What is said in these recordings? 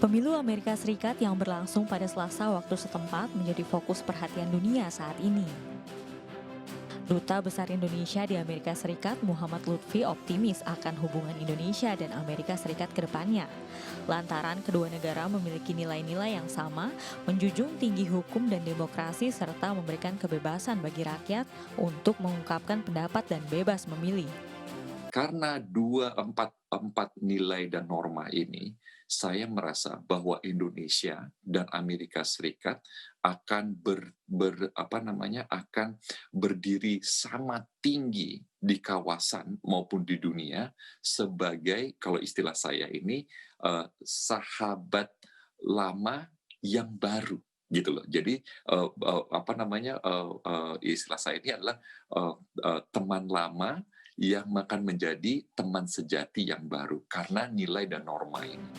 Pemilu Amerika Serikat yang berlangsung pada Selasa waktu setempat menjadi fokus perhatian dunia saat ini. Duta Besar Indonesia di Amerika Serikat Muhammad Lutfi optimis akan hubungan Indonesia dan Amerika Serikat ke depannya. Lantaran kedua negara memiliki nilai-nilai yang sama, menjunjung tinggi hukum dan demokrasi serta memberikan kebebasan bagi rakyat untuk mengungkapkan pendapat dan bebas memilih. Karena empat nilai dan norma ini, saya merasa bahwa Indonesia dan Amerika Serikat akan akan berdiri sama tinggi di kawasan maupun di dunia sebagai, kalau istilah saya ini, sahabat lama yang baru gitu loh. Jadi istilah saya ini adalah teman lama yang akan menjadi teman sejati yang baru karena nilai dan norma ini.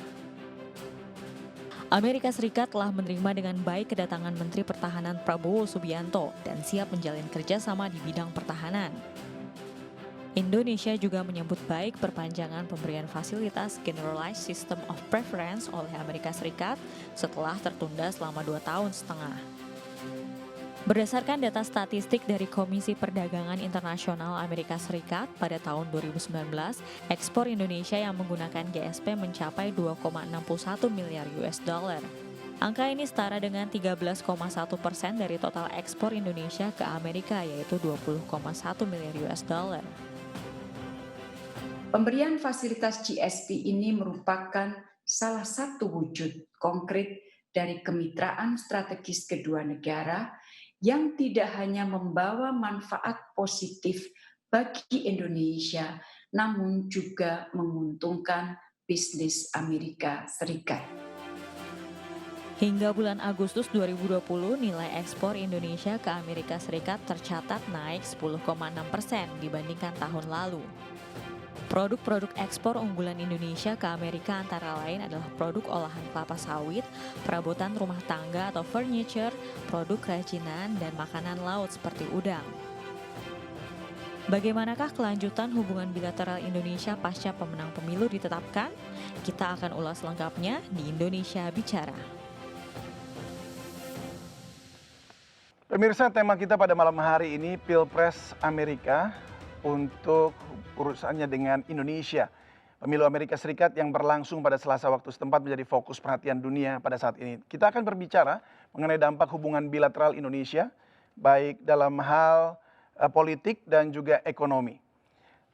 Amerika Serikat telah menerima dengan baik kedatangan Menteri Pertahanan Prabowo Subianto dan siap menjalin kerjasama di bidang pertahanan. Indonesia juga menyambut baik perpanjangan pemberian fasilitas Generalized System of Preference oleh Amerika Serikat setelah tertunda selama 2,5 tahun. Berdasarkan data statistik dari Komisi Perdagangan Internasional Amerika Serikat pada tahun 2019, ekspor Indonesia yang menggunakan GSP mencapai 2,61 miliar US dollar. Angka ini setara dengan 13,1% dari total ekspor Indonesia ke Amerika, yaitu 20,1 miliar US dollar. Pemberian fasilitas GSP ini merupakan salah satu wujud konkret dari kemitraan strategis kedua negara yang tidak hanya membawa manfaat positif bagi Indonesia, namun juga menguntungkan bisnis Amerika Serikat. Hingga bulan Agustus 2020, nilai ekspor Indonesia ke Amerika Serikat tercatat naik 10,6% dibandingkan tahun lalu. Produk-produk ekspor unggulan Indonesia ke Amerika antara lain adalah produk olahan kelapa sawit, perabotan rumah tangga atau furniture, produk kerajinan, dan makanan laut seperti udang. Bagaimanakah kelanjutan hubungan bilateral Indonesia pasca pemenang pemilu ditetapkan? Kita akan ulas lengkapnya di Indonesia Bicara. Pemirsa, tema kita pada malam hari ini Pilpres Amerika untuk urusannya dengan Indonesia. Pemilu Amerika Serikat yang berlangsung pada Selasa waktu setempat menjadi fokus perhatian dunia pada saat ini. Kita akan berbicara mengenai dampak hubungan bilateral Indonesia, baik dalam hal politik dan juga ekonomi.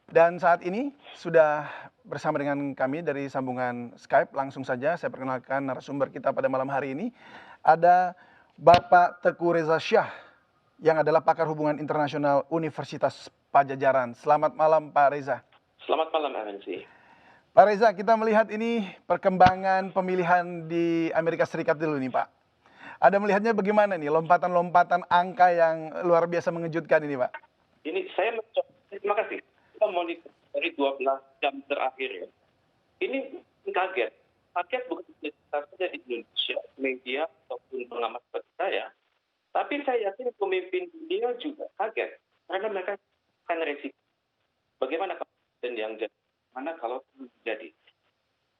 Dan saat ini sudah bersama dengan kami dari sambungan Skype. Langsung saja saya perkenalkan narasumber kita pada malam hari ini. Ada Bapak Teguh Reza Syah yang adalah pakar hubungan internasional Universitas Pajajaran. Selamat malam Pak Reza. Selamat malam MNC. Pak Reza, kita melihat ini perkembangan pemilihan di Amerika Serikat dulu nih Pak. Ada melihatnya bagaimana nih lompatan-lompatan angka yang luar biasa mengejutkan ini Pak? Ini saya mencoba, terima kasih. Kita monitor dari 12 jam terakhir ya. Ini kaget. Kaget bukan saja di Indonesia, media ataupun pengamat seperti saya. Tapi saya yakin pemimpin dunia juga kaget. Karena mereka akan resiko. Bagaimana kalau yang jadi? Mana kalau terjadi?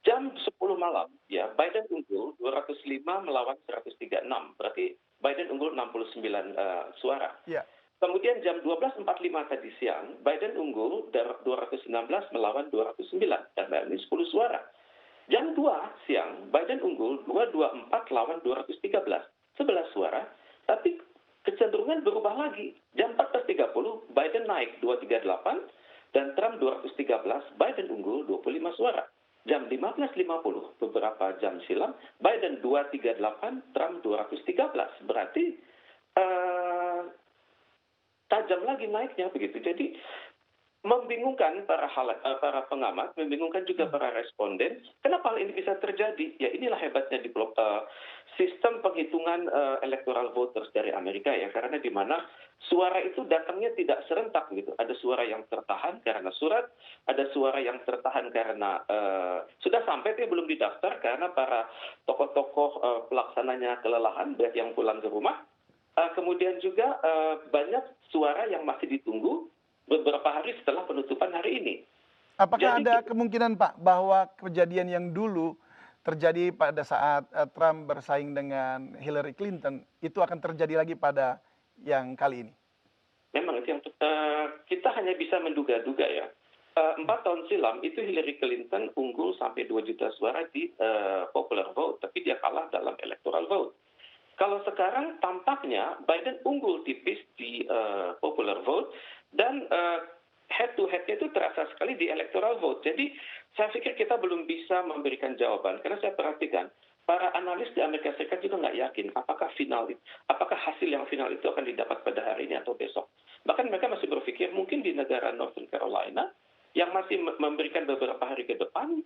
Jam 10 malam, ya Biden unggul 205 melawan 136. Berarti Biden unggul 69 suara. Ya. Kemudian jam 12.45 tadi siang, Biden unggul 219 melawan 209. Dan ini 10 suara. Jam 2 siang, Biden unggul 224 lawan 213. 11 suara. Tapi kecenderungan berubah lagi. Jam 14.30, Biden naik 238 dan Trump 213, Biden unggul 25 suara. Jam 15.50, beberapa jam silam, Biden 238, Trump 213. Berarti tajam lagi naiknya begitu. Jadi membingungkan para pengamat, membingungkan juga para responden. Kenapa hal ini bisa terjadi? Ya inilah hebatnya di sistem penghitungan electoral voters dari Amerika ya, karena di mana suara itu datangnya tidak serentak gitu. Ada suara yang tertahan karena surat, ada suara yang tertahan karena sudah sampai tapi belum didaftar karena para tokoh-tokoh pelaksananya kelelahan, banyak yang pulang ke rumah. Kemudian juga banyak suara yang masih ditunggu beberapa hari setelah penutupan hari ini. Apakah ada kemungkinan Pak bahwa kejadian yang dulu terjadi pada saat Trump bersaing dengan Hillary Clinton, itu akan terjadi lagi pada yang kali ini? Memang itu yang kita hanya bisa menduga-duga ya. 4 tahun silam itu Hillary Clinton unggul sampai 2 juta suara di popular vote, tapi dia kalah dalam electoral vote. Kalau sekarang tampaknya Biden unggul tipis di popular vote dan head to head-nya itu terasa sekali di electoral vote. Jadi saya pikir kita belum bisa memberikan jawaban karena saya perhatikan para analis di Amerika Serikat juga nggak yakin apakah hasil yang final itu akan didapat pada hari ini atau besok. Bahkan mereka masih berpikir mungkin di negara Northern Carolina yang masih memberikan beberapa hari ke depan,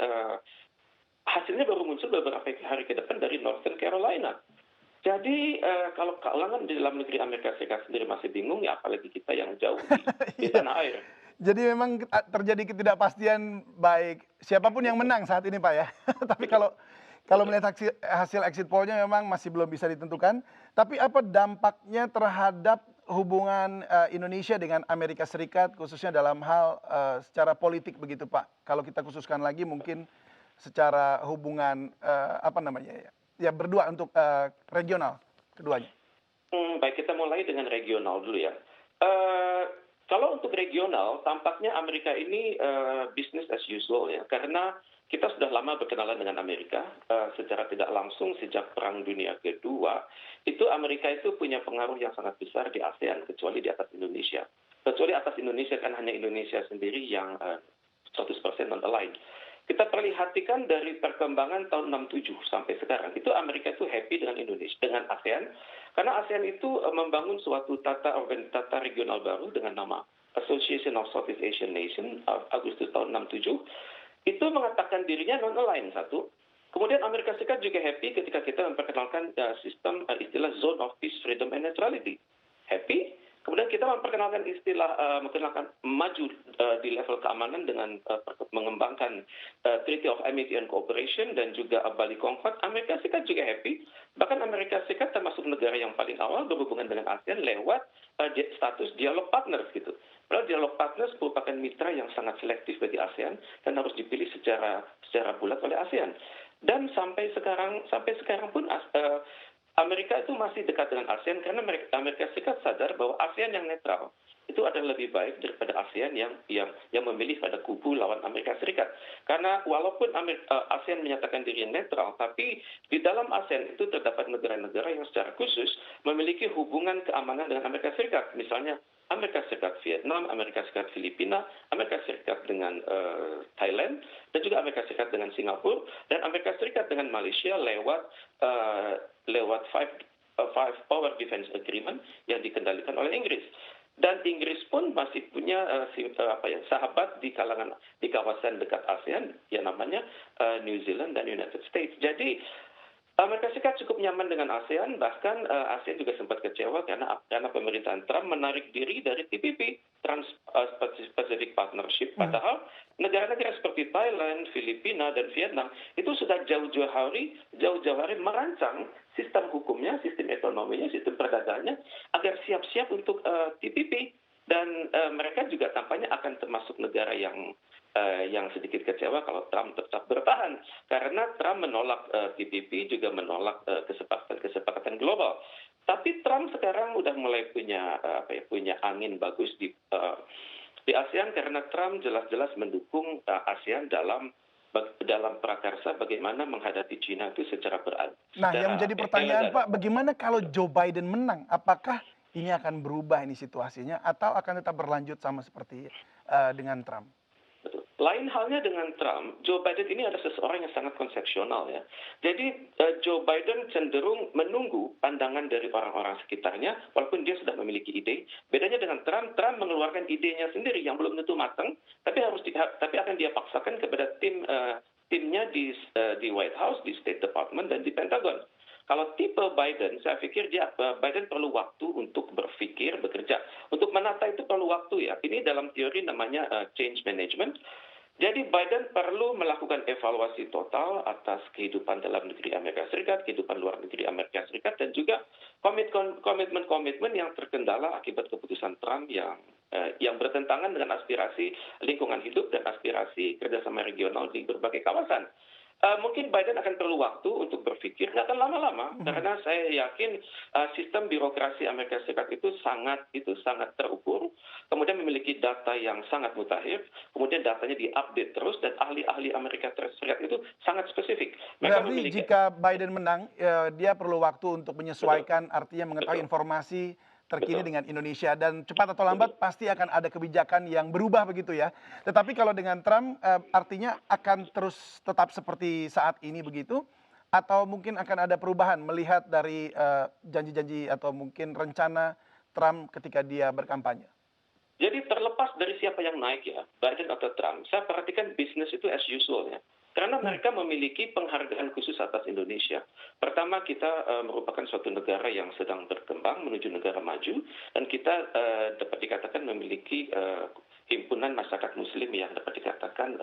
hasilnya baru muncul beberapa hari ke depan dari Northern Carolina. Jadi kalau kalangan di dalam negeri Amerika Serikat sendiri masih bingung, ya apalagi kita yang jauh di tanah air. Jadi memang terjadi ketidakpastian baik siapapun yang menang saat ini, Pak ya. Tapi kalau melihat hasil exit poll-nya memang masih belum bisa ditentukan. Tapi apa dampaknya terhadap hubungan Indonesia dengan Amerika Serikat, khususnya dalam hal secara politik begitu, Pak? Kalau kita khususkan lagi mungkin secara hubungan ya berdua untuk regional keduanya. Baik, kita mulai dengan regional dulu ya. Kalau untuk regional, tampaknya Amerika ini business as usual ya, karena kita sudah lama berkenalan dengan Amerika secara tidak langsung sejak Perang Dunia Kedua. Itu Amerika itu punya pengaruh yang sangat besar di ASEAN, kecuali di atas Indonesia. Kecuali atas Indonesia kan hanya Indonesia sendiri yang 100% non-aligned. Kita perhatikan dari perkembangan tahun 67 sampai sekarang, itu Amerika itu happy dengan Indonesia, dengan ASEAN, karena ASEAN itu membangun suatu tata regional baru dengan nama Association of Southeast Asian Nations Agustus tahun 67. Itu mengatakan dirinya non-aligned satu. Kemudian Amerika Serikat juga happy ketika kita memperkenalkan sistem istilah Zone of Peace, Freedom and Neutrality. Happy. Kemudian kita memperkenalkan maju di level keamanan dengan mengembangkan Treaty of Amity and Cooperation dan juga Bali Concord. Amerika Serikat juga happy. Bahkan Amerika Serikat termasuk negara yang paling awal berhubungan dengan ASEAN lewat status dialog partners gitu. Padahal dialog partners merupakan mitra yang sangat selektif bagi ASEAN dan harus dipilih secara bulat oleh ASEAN. Dan sampai sekarang pun Amerika itu masih dekat dengan ASEAN karena Amerika Serikat sadar bahwa ASEAN yang netral itu adalah lebih baik daripada ASEAN yang memilih pada kubu lawan Amerika Serikat. Karena walaupun ASEAN menyatakan dirinya netral, tapi di dalam ASEAN itu terdapat negara-negara yang secara khusus memiliki hubungan keamanan dengan Amerika Serikat. Misalnya Amerika Serikat Vietnam, Amerika Serikat Filipina, Amerika Serikat dengan Thailand, dan juga Amerika Serikat dengan Singapura, dan Amerika Serikat dengan Malaysia lewat Five Power Defense Agreement yang dikendalikan oleh Inggris. Dan Inggris pun masih punya sahabat di kawasan dekat ASEAN yang namanya New Zealand dan United States. Jadi Amerika Serikat cukup nyaman dengan ASEAN, bahkan ASEAN juga sempat kecewa karena pemerintahan Trump menarik diri dari TPP, Trans-Pacific Partnership. Padahal negara-negara seperti Thailand, Filipina, dan Vietnam itu sudah jauh-jauh hari merancang sistem hukumnya, sistem ekonominya, sistem perdagangannya agar siap-siap untuk TPP. Dan mereka juga tampaknya akan termasuk negara yang sedikit kecewa kalau Trump tetap bertahan. Karena Trump menolak TPP, juga menolak kesepakatan global. Tapi Trump sekarang udah mulai punya angin bagus di ASEAN karena Trump jelas-jelas mendukung ASEAN dalam prakarsa bagaimana menghadapi China itu secara beradil. Nah, yang menjadi pertanyaan Pak, bagaimana kalau Joe Biden menang? Apakah ini akan berubah ini situasinya atau akan tetap berlanjut sama seperti dengan Trump? Betul. Lain halnya dengan Trump, Joe Biden ini adalah seseorang yang sangat konsepsional ya. Jadi Joe Biden cenderung menunggu pandangan dari orang-orang sekitarnya, walaupun dia sudah memiliki ide. Bedanya dengan Trump mengeluarkan idenya sendiri yang belum tentu matang, tapi akan dia paksakan kepada timnya di White House, di State Department, dan di Pentagon. Kalau tipe Biden, saya pikir Biden perlu waktu untuk berpikir, bekerja. Untuk menata itu perlu waktu ya. Ini dalam teori namanya change management. Jadi Biden perlu melakukan evaluasi total atas kehidupan dalam negeri Amerika Serikat, kehidupan luar negeri Amerika Serikat, dan juga komitmen-komitmen yang terkendala akibat keputusan Trump yang bertentangan dengan aspirasi lingkungan hidup dan aspirasi kerjasama regional di berbagai kawasan. Mungkin Biden akan perlu waktu untuk berpikir, nggak akan lama-lama, karena saya yakin sistem birokrasi Amerika Serikat itu sangat terukur, kemudian memiliki data yang sangat mutakhir, kemudian datanya diupdate terus, dan ahli-ahli Amerika Serikat itu sangat spesifik. Mereka Berarti memiliki jika Biden menang, dia perlu waktu untuk menyesuaikan, artinya mengetahui betul, informasi terkini betul. dengan Indonesia, dan cepat atau lambat pasti akan ada kebijakan yang berubah begitu ya. Tetapi kalau dengan Trump, artinya akan terus tetap seperti saat ini begitu, atau mungkin akan ada perubahan melihat dari janji-janji atau mungkin rencana Trump ketika dia berkampanye? Jadi terlepas dari siapa yang naik ya, Biden atau Trump, saya perhatikan bisnis itu as usual ya. Karena mereka memiliki penghargaan khusus atas Indonesia. Pertama, kita merupakan suatu negara yang sedang berkembang menuju negara maju, dan kita dapat dikatakan memiliki himpunan masyarakat Muslim yang dapat dikatakan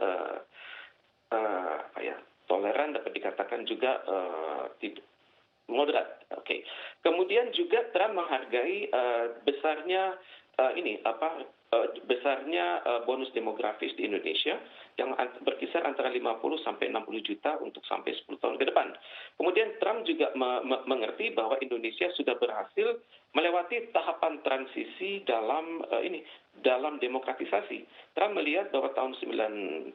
toleran, dapat dikatakan juga moderat. Oke. Kemudian juga Trump menghargai besarnya besarnya bonus demografis di Indonesia yang berkisar antara 50 sampai 60 juta untuk sampai 10 tahun ke depan. Kemudian Trump juga mengerti bahwa Indonesia sudah berhasil melewati tahapan transisi dalam demokratisasi. Trump melihat bahwa tahun 9798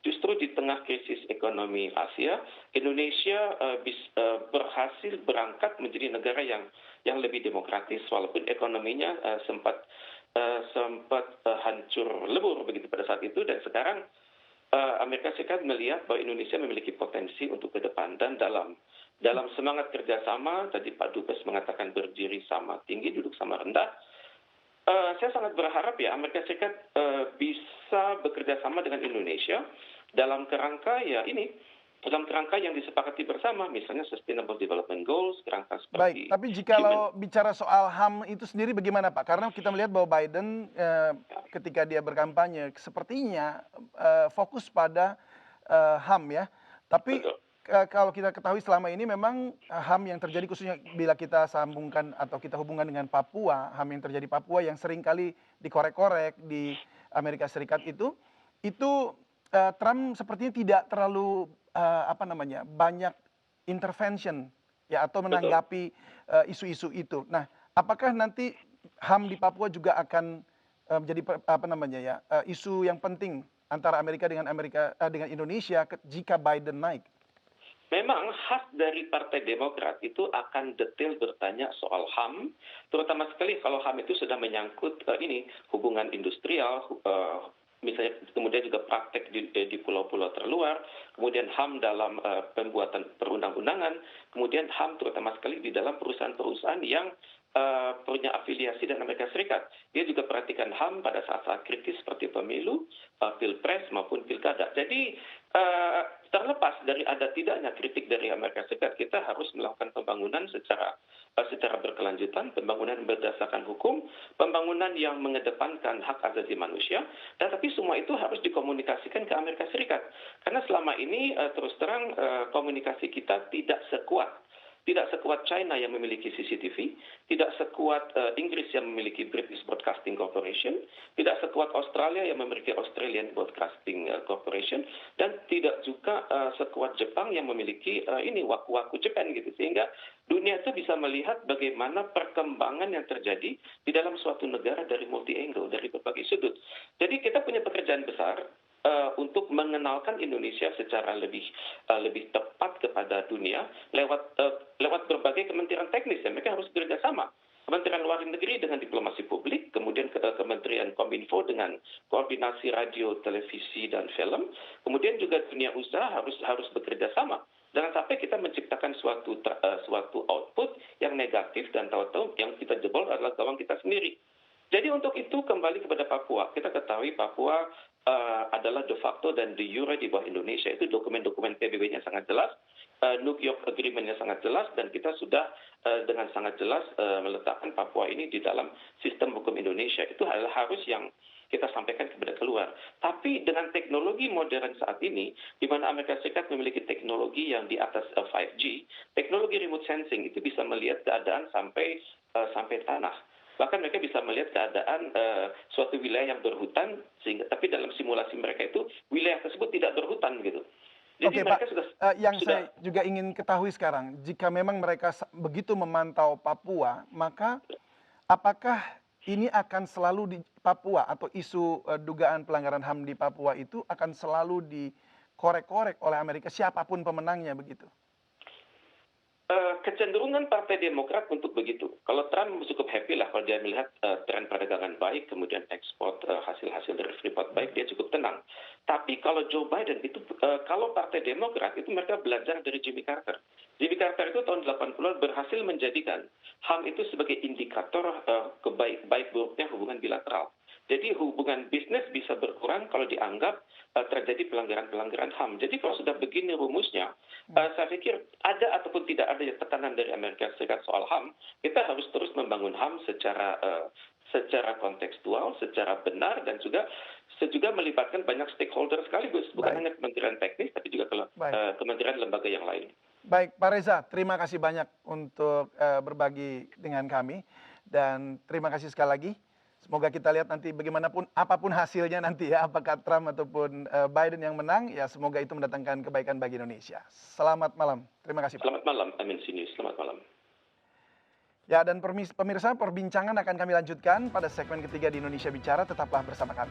justru di tengah krisis ekonomi Asia, Indonesia berhasil berangkat menjadi negara yang lebih demokratis, walaupun ekonominya sempat hancur lebur begitu pada saat itu, dan sekarang Amerika Serikat melihat bahwa Indonesia memiliki potensi untuk ke depan, dan dalam semangat kerjasama, tadi Pak Dubes mengatakan berdiri sama tinggi, duduk sama rendah. Saya sangat berharap ya Amerika Serikat bisa bekerja sama dengan Indonesia dalam kerangka yang disepakati bersama, misalnya Sustainable Development Goals, kerangka seperti. Baik, tapi jikalau bicara soal HAM itu sendiri bagaimana Pak? Karena kita melihat bahwa Biden ketika dia berkampanye sepertinya fokus pada HAM ya. Tapi kalau kita ketahui selama ini memang HAM yang terjadi, khususnya bila kita sambungkan atau kita hubungkan dengan Papua, HAM yang terjadi Papua yang seringkali dikorek-korek di Amerika Serikat itu Trump sepertinya tidak terlalu banyak intervention ya atau menanggapi isu-isu itu. Nah, apakah nanti HAM di Papua juga akan menjadi isu yang penting antara Amerika dengan Indonesia jika Biden naik? Memang khas dari Partai Demokrat itu akan detail bertanya soal HAM, terutama sekali kalau HAM itu sudah menyangkut hubungan industrial, misalnya kemudian juga praktek di pulau-pulau terluar, kemudian HAM dalam pembuatan perundang-undangan, kemudian HAM terutama sekali di dalam perusahaan-perusahaan yang punya afiliasi dengan Amerika Serikat. Dia juga perhatikan HAM pada saat-saat kritis seperti pemilu, pilpres maupun pilkada. Jadi terlepas dari ada tidaknya kritik dari Amerika Serikat, kita harus melakukan pembangunan secara berkelanjutan, pembangunan berdasarkan hukum, pembangunan yang mengedepankan hak asasi manusia, dan tapi semua itu harus dikomunikasikan ke Amerika Serikat. Karena selama ini terus terang komunikasi kita tidak sekuat China yang memiliki CCTV, tidak sekuat Inggris yang memiliki British Broadcasting Corporation, tidak sekuat Australia yang memiliki Australian Broadcasting Corporation, dan tidak juga sekuat Jepang yang memiliki Waku Japan gitu. Sehingga dunia itu bisa melihat bagaimana perkembangan yang terjadi di dalam suatu negara dari multi angle, dari berbagai sudut. Jadi kita punya pekerjaan besar untuk mengenalkan Indonesia secara lebih tepat kepada dunia lewat berbagai kementerian teknis. Ya, mereka harus bekerja sama. Kementerian Luar Negeri dengan diplomasi publik, kemudian Kementerian Kominfo dengan koordinasi radio, televisi, dan film, kemudian juga dunia usaha harus bekerja sama. Jangan sampai kita menciptakan suatu output yang negatif dan tahu-tahu yang kita jebol adalah gawang kita sendiri. Jadi untuk itu kembali kepada Papua. Kita ketahui Papua adalah de facto dan de jure di bawah Indonesia. Itu dokumen-dokumen PBB-nya sangat jelas, New York Agreement-nya sangat jelas, dan kita sudah dengan sangat jelas meletakkan Papua ini di dalam sistem hukum Indonesia. Itu harus yang kita sampaikan kepada keluar. Tapi dengan teknologi modern saat ini, di mana Amerika Serikat memiliki teknologi yang di atas 5G, teknologi remote sensing itu bisa melihat keadaan sampai tanah. Bahkan mereka bisa melihat keadaan suatu wilayah yang berhutan, tapi dalam simulasi mereka itu wilayah tersebut tidak berhutan gitu. Jadi Oke, Pak, mereka yang sudah saya juga ingin ketahui sekarang, jika memang mereka begitu memantau Papua, maka apakah ini akan selalu di Papua atau isu dugaan pelanggaran HAM di Papua itu akan selalu dikorek-korek oleh Amerika siapapun pemenangnya begitu? kecenderungan Partai Demokrat untuk begitu. Kalau Trump cukup happy lah kalau dia melihat tren perdagangan baik, kemudian ekspor hasil-hasil dari Freeport baik, dia cukup tenang. Tapi kalau Joe Biden itu, kalau Partai Demokrat itu mereka belajar dari Jimmy Carter. Jimmy Carter itu tahun 80-an berhasil menjadikan HAM itu sebagai indikator baik buruknya hubungan bilateral. Jadi hubungan bisnis bisa berkurang kalau dianggap terjadi pelanggaran-pelanggaran HAM. Jadi kalau sudah begini rumusnya, saya pikir ada ataupun tidak ada tekanan dari Amerika Serikat soal HAM, kita harus terus membangun HAM secara kontekstual, secara benar, dan juga melibatkan banyak stakeholder sekaligus, bukan hanya kementerian teknis, tapi juga kementerian lembaga yang lain. Baik, Pak Reza, terima kasih banyak untuk berbagi dengan kami, dan terima kasih sekali lagi. Semoga kita lihat nanti bagaimanapun, apapun hasilnya nanti ya, apakah Trump ataupun Biden yang menang, ya semoga itu mendatangkan kebaikan bagi Indonesia. Selamat malam, terima kasih Pak. Selamat malam, Amin Sinius, selamat malam. Ya, dan pemirsa, perbincangan akan kami lanjutkan pada segmen ketiga di Indonesia Bicara, tetaplah bersama kami.